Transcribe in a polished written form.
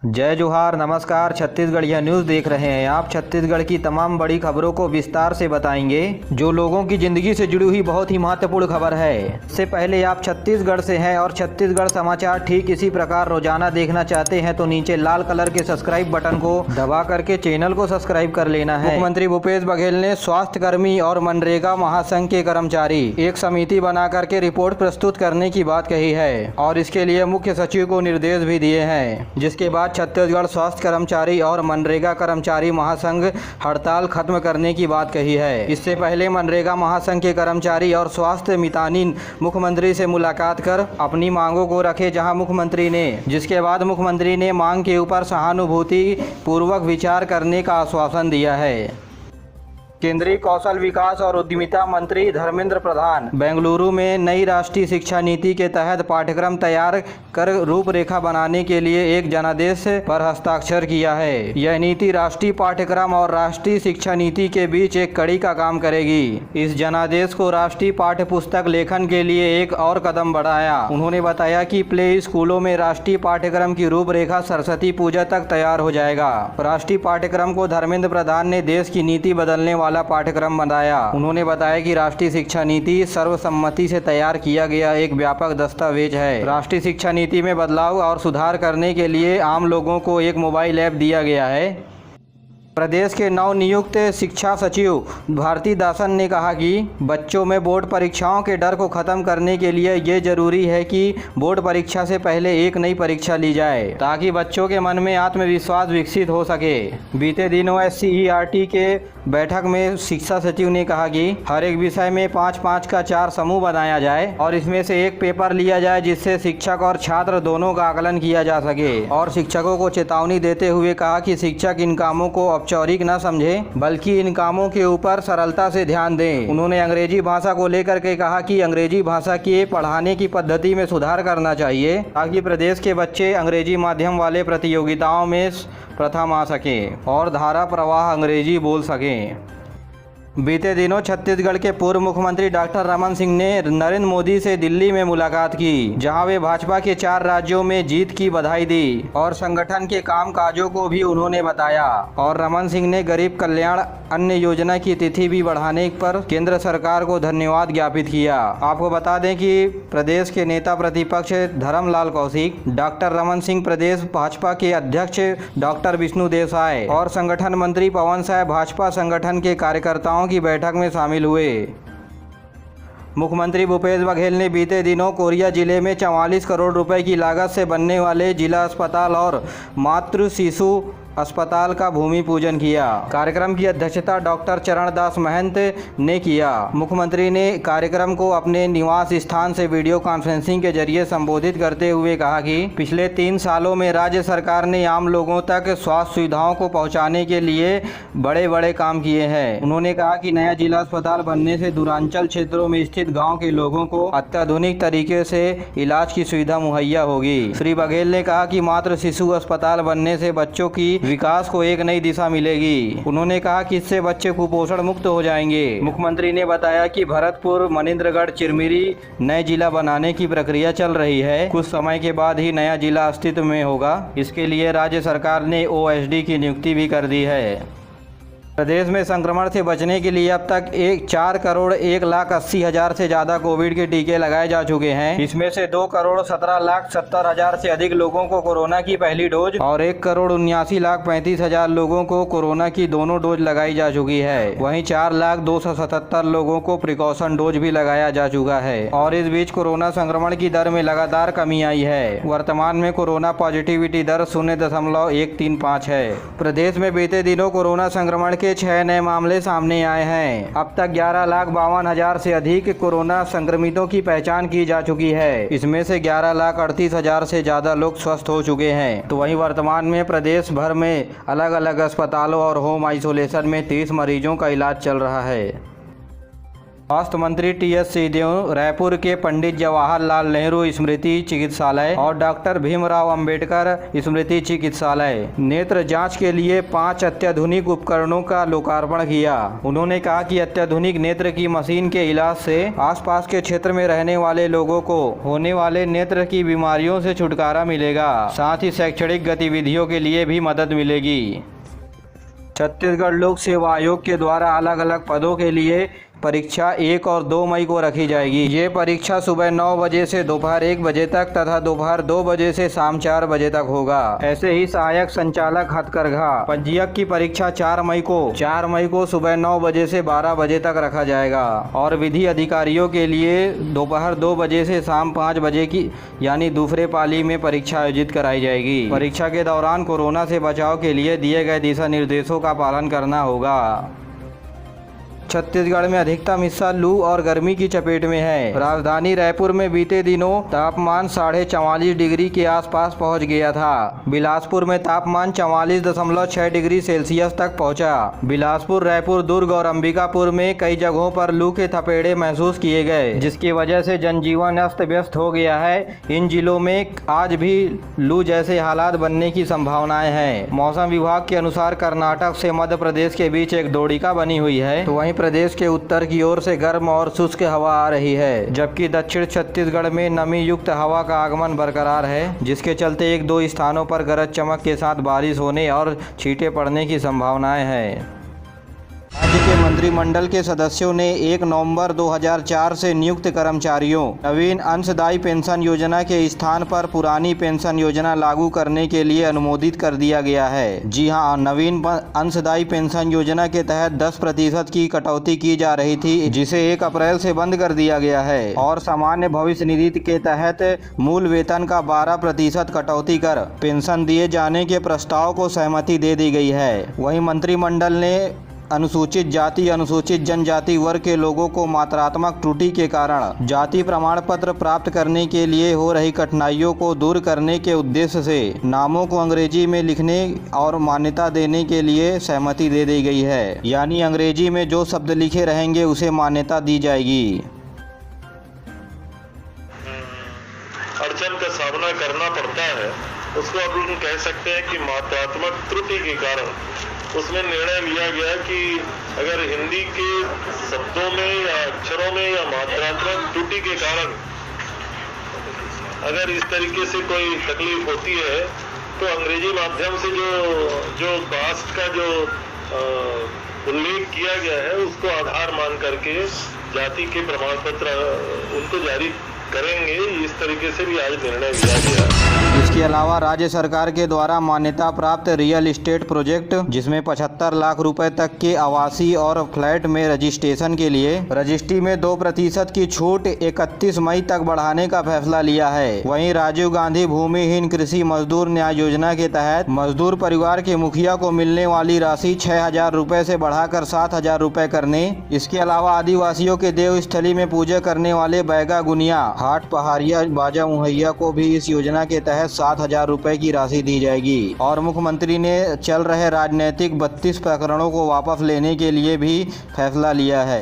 जय जोहार, नमस्कार। छत्तीसगढ़िया न्यूज़ देख रहे हैं आप। छत्तीसगढ़ की तमाम बड़ी खबरों को विस्तार से बताएंगे, जो लोगों की जिंदगी से जुड़ी हुई बहुत ही महत्वपूर्ण खबर है। इससे पहले आप छत्तीसगढ़ से हैं और छत्तीसगढ़ समाचार ठीक इसी प्रकार रोजाना देखना चाहते हैं तो नीचे लाल कलर के सब्सक्राइब बटन को दबा करके चैनल को सब्सक्राइब कर लेना है। मुख्यमंत्री भूपेश बघेल ने स्वास्थ्य कर्मी और मनरेगा महासंघ के कर्मचारी एक समिति बना करके रिपोर्ट प्रस्तुत करने की बात कही है और इसके लिए मुख्य सचिव को निर्देश भी दिए हैं, जिसके बाद छत्तीसगढ़ स्वास्थ्य कर्मचारी और मनरेगा कर्मचारी महासंघ हड़ताल खत्म करने की बात कही है। इससे पहले मनरेगा महासंघ के कर्मचारी और स्वास्थ्य मितानिन मुख्यमंत्री से मुलाकात कर अपनी मांगों को रखे, जिसके बाद मुख्यमंत्री ने मांग के ऊपर सहानुभूति पूर्वक विचार करने का आश्वासन दिया है। केंद्रीय कौशल विकास और उद्यमिता मंत्री धर्मेंद्र प्रधान बेंगलुरु में नई राष्ट्रीय शिक्षा नीति के तहत पाठ्यक्रम तैयार कर रूपरेखा बनाने के लिए एक जनादेश पर हस्ताक्षर किया है। यह नीति राष्ट्रीय पाठ्यक्रम और राष्ट्रीय शिक्षा नीति के बीच एक कड़ी का काम करेगी। इस जनादेश को राष्ट्रीय पाठ्य पुस्तक लेखन के लिए एक और कदम बढ़ाया। उन्होंने बताया कि प्ले स्कूलों में राष्ट्रीय पाठ्यक्रम की रूपरेखा सरस्वती पूजा तक तैयार हो जाएगा। राष्ट्रीय पाठ्यक्रम को धर्मेंद्र प्रधान ने देश की नीति बदलने वाला पाठ्यक्रम बनाया। उन्होंने बताया कि राष्ट्रीय शिक्षा नीति सर्वसम्मति से तैयार किया गया एक व्यापक दस्तावेज है। राष्ट्रीय शिक्षा नीति में बदलाव और सुधार करने के लिए आम लोगों को एक मोबाइल ऐप दिया गया है। प्रदेश के नवनियुक्त शिक्षा सचिव भारती दासन ने कहा कि बच्चों में बोर्ड परीक्षाओं के डर को खत्म करने के लिए ये जरूरी है कि बोर्ड परीक्षा से पहले एक नई परीक्षा ली जाए, ताकि बच्चों के मन में आत्मविश्वास विकसित हो सके। बीते दिनों SCERT के बैठक में शिक्षा सचिव ने कहा कि हर एक विषय में 5-5 का 4 समूह बनाया जाए और इसमें से एक पेपर लिया जाए, जिससे शिक्षक और छात्र दोनों का आकलन किया जा सके। और शिक्षकों को चेतावनी देते हुए कहा कि शिक्षक इन कामों को औपचारिक न समझें, बल्कि इन कामों के ऊपर सरलता से ध्यान दें। उन्होंने अंग्रेजी भाषा को लेकर के कहा कि अंग्रेजी भाषा की पढ़ाने की पद्धति में सुधार करना चाहिए, ताकि प्रदेश के बच्चे अंग्रेजी माध्यम वाले प्रतियोगिताओं में प्रथम आ सकें और धारा प्रवाह अंग्रेजी बोल सकें। बीते दिनों छत्तीसगढ़ के पूर्व मुख्यमंत्री डॉक्टर रमन सिंह ने नरेंद्र मोदी से दिल्ली में मुलाकात की, जहां वे भाजपा के 4 राज्यों में जीत की बधाई दी और संगठन के कामकाजों को भी उन्होंने बताया। और रमन सिंह ने गरीब कल्याण अन्न योजना की तिथि भी बढ़ाने पर केंद्र सरकार को धन्यवाद ज्ञापित किया। आपको बता दें कि प्रदेश के नेता प्रतिपक्ष धर्मलाल कौशिक, डॉक्टर रमन सिंह, प्रदेश भाजपा के अध्यक्ष डॉक्टर विष्णु देसाई और संगठन मंत्री पवन साय भाजपा संगठन के कार्यकर्ताओं की बैठक में शामिल हुए। मुख्यमंत्री भूपेश बघेल ने बीते दिनों कोरिया जिले में 44 करोड़ रुपए की लागत से बनने वाले जिला अस्पताल और मातृ शिशु अस्पताल का भूमि पूजन किया। कार्यक्रम की अध्यक्षता डॉक्टर चरणदास महंत ने किया। मुख्यमंत्री ने कार्यक्रम को अपने निवास स्थान से वीडियो कॉन्फ्रेंसिंग के जरिए संबोधित करते हुए कहा कि पिछले 3 सालों में राज्य सरकार ने आम लोगों तक स्वास्थ्य सुविधाओं को पहुंचाने के लिए बड़े बड़े काम किए हैं। उन्होंने कहा कि नया जिला अस्पताल बनने से दूरांचल क्षेत्रों में स्थित गाँव के लोगों को अत्याधुनिक तरीके से इलाज की सुविधा मुहैया होगी। श्री बघेल ने कहा कि मातृ शिशु अस्पताल बनने से बच्चों की विकास को एक नई दिशा मिलेगी। उन्होंने कहा कि इससे बच्चे कुपोषण मुक्त हो जाएंगे। मुख्यमंत्री ने बताया कि भरतपुर, मनिंद्रगढ़, चिरमिरी नए जिला बनाने की प्रक्रिया चल रही है। कुछ समय के बाद ही नया जिला अस्तित्व में होगा। इसके लिए राज्य सरकार ने OSD की नियुक्ति भी कर दी है। प्रदेश में संक्रमण से बचने के लिए अब तक 4,01,80,000 से ज़्यादा कोविड के टीके लगाए जा चुके हैं। इसमें से 2,17,70,000 से अधिक लोगों को कोरोना की पहली डोज और 1,79,35,000 लोगों को कोरोना की दोनों डोज लगाई जा चुकी है। वहीं 4,02,77 लोगों को प्रिकॉशन डोज भी लगाया जा चुका है। और इस बीच कोरोना संक्रमण की दर में लगातार कमी आई है। वर्तमान में कोरोना पॉजिटिविटी दर 0.135 है। प्रदेश में बीते दिनों कोरोना संक्रमण 6 नए मामले सामने आए हैं। अब तक 11,52,000 से अधिक कोरोना संक्रमितों की पहचान की जा चुकी है। इसमें से 11,38,000 से ज़्यादा लोग स्वस्थ हो चुके हैं। तो वहीं वर्तमान में प्रदेश भर में अलग अलग अस्पतालों और होम आइसोलेशन में 30 मरीजों का इलाज चल रहा है। स्वास्थ्य मंत्री टी.एस. सिंहदेव रायपुर के पंडित जवाहरलाल नेहरू स्मृति चिकित्सालय और डॉक्टर भीमराव अंबेडकर स्मृति चिकित्सालय नेत्र जांच के लिए 5 अत्याधुनिक उपकरणों का लोकार्पण किया। उन्होंने कहा कि अत्याधुनिक नेत्र की मशीन के इलाज से आसपास के क्षेत्र में रहने वाले लोगों को होने वाले नेत्र की बीमारियों से छुटकारा मिलेगा, साथ ही शैक्षणिक गतिविधियों के लिए भी मदद मिलेगी। छत्तीसगढ़ लोक सेवा आयोग के द्वारा अलग अलग पदों के लिए परीक्षा 1 और 2 मई को रखी जाएगी। ये परीक्षा सुबह 9 बजे से दोपहर 1 बजे तक तथा दोपहर 2 बजे से शाम 4 बजे तक होगा। ऐसे ही सहायक संचालक हथकरघा पंजीयक की परीक्षा 4 मई को सुबह 9 बजे से 12 बजे तक रखा जाएगा और विधि अधिकारियों के लिए दोपहर 2 बजे से शाम 5 बजे की यानी दूसरे पाली में परीक्षा आयोजित कराई जाएगी। परीक्षा के दौरान कोरोना से बचाव के लिए दिए गए दिशा निर्देशों का पालन करना होगा। छत्तीसगढ़ में अधिकतम हिस्सा लू और गर्मी की चपेट में है। राजधानी रायपुर में बीते दिनों तापमान 44.5 डिग्री के आसपास पहुंच गया था। बिलासपुर में तापमान 44.6 डिग्री सेल्सियस तक पहुंचा। बिलासपुर, रायपुर, दुर्ग और अंबिकापुर में कई जगहों पर लू के थपेड़े महसूस किए गए, जिसकी वजह से जनजीवन अस्त व्यस्त हो गया है। इन जिलों में आज भी लू जैसे हालात बनने की संभावनाएं हैं। मौसम विभाग के अनुसार कर्नाटक से मध्य प्रदेश के बीच एक द्रोणिका बनी हुई है, तो वहीं प्रदेश के उत्तर की ओर से गर्म और शुष्क हवा आ रही है, जबकि दक्षिण छत्तीसगढ़ में नमी युक्त हवा का आगमन बरकरार है, जिसके चलते 1-2 स्थानों पर गरज चमक के साथ बारिश होने और छींटे पड़ने की संभावनाएं हैं। राज्य के मंत्रिमंडल के सदस्यों ने 1 नवंबर 2004 से नियुक्त कर्मचारियों नवीन अंशदायी पेंशन योजना के स्थान पर पुरानी पेंशन योजना लागू करने के लिए अनुमोदित कर दिया गया है। जी हां, नवीन अंशदायी पेंशन योजना के तहत 10% की कटौती की जा रही थी, जिसे 1 अप्रैल से बंद कर दिया गया है और सामान्य भविष्य निधि के तहत मूल वेतन का 12% कटौती कर पेंशन दिए जाने के प्रस्ताव को सहमति दे दी गई है। वहीं मंत्रिमंडल ने अनुसूचित जाति, अनुसूचित जनजाति वर्ग के लोगों को मात्रात्मक त्रुटि के कारण जाति प्रमाण पत्र प्राप्त करने के लिए हो रही कठिनाइयों को दूर करने के उद्देश्य से नामों को अंग्रेजी में लिखने और मान्यता देने के लिए सहमति दे दी गई है। यानी अंग्रेजी में जो शब्द लिखे रहेंगे उसे मान्यता दी जाएगी। अड़चन का सामना करना पड़ता है, उसको अब हम कह सकते हैं कि मात्रात्मक त्रुटि के कारण उसमें निर्णय लिया गया कि अगर हिंदी के शब्दों में या अक्षरों में या मात्रात्मक त्रुटि के कारण अगर इस तरीके से कोई तकलीफ होती है तो अंग्रेजी माध्यम से जो कास्ट का जो उल्लेख किया गया है उसको आधार मान करके जाति के प्रमाण पत्र उनको जारी करेंगे। इस तरीके से भी आज निर्णय लिया गया। इसके अलावा राज्य सरकार के द्वारा मान्यता प्राप्त रियल एस्टेट प्रोजेक्ट, जिसमें 75 लाख रुपए तक के आवासीय और फ्लैट में रजिस्ट्रेशन के लिए रजिस्ट्री में 2% की छूट 31 मई तक बढ़ाने का फैसला लिया है। वहीं राजीव गांधी भूमिहीन कृषि मजदूर न्याय योजना के तहत मजदूर परिवार के मुखिया को मिलने वाली राशि 6,000 रुपए से बढ़ाकर 7,000 रुपए करने। इसके अलावा आदिवासियों के देवस्थली में पूजा करने वाले बैगा गुनिया, हाट पहाड़िया, बाजा मुहैया को भी इस योजना के तहत 7,000 रुपए की राशि दी जाएगी। और मुख्यमंत्री ने चल रहे राजनीतिक 32 प्रकरणों को वापस लेने के लिए भी फैसला लिया है।